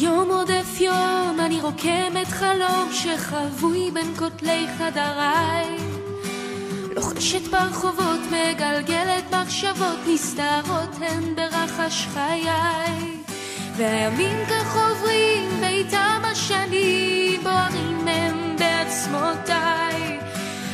יום עודף יום אני רוקמת חלום שחבוי בין כותלי חדריי, לוחשת ברחובות מגלגלת מחשבות נסתרות הן ברחש חיי, והימים כך עוברים ואיתם השנים בוערים הם בעצמותיי,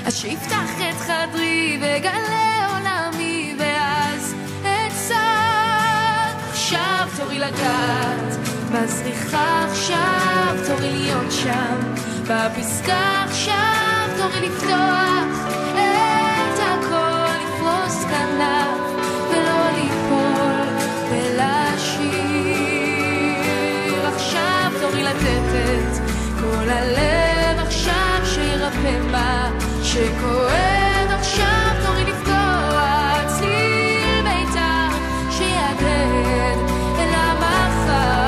עד שיפתח את חדרי וגלה עולמי ואז אצעק עכשיו תורי לגעת בזריחה, עכשיו תורי להיות שם בפסקה, עכשיו תורי לפתוח את הכל, לפרוס כנף ולא ליפול ולשיר. עכשיו תורי לתת את כל הלב, עכשיו שירפא מה שכואב, עכשיו תורי לפתוח צליל מיתר שיהדהד אל המחר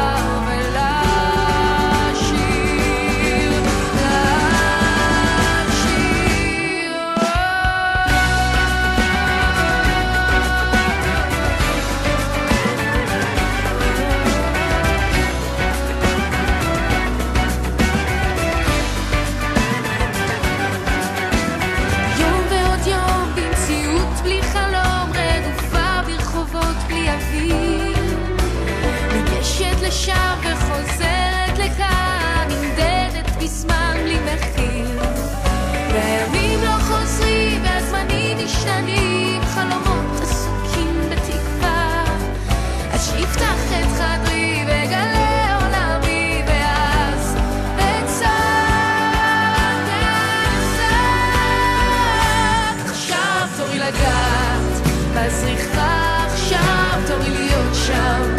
לשם וחוזרת לכאן, נמדדת בזמן בלי מחיר, והימים לא חוזרים והזמנים משתנים, חלומות עסוקים בתקווה, עד שיפתח את חדרי וגלה עולמי ואז אצעק עכשיו תורי לגעת בזריחה, עכשיו תורי להיות שם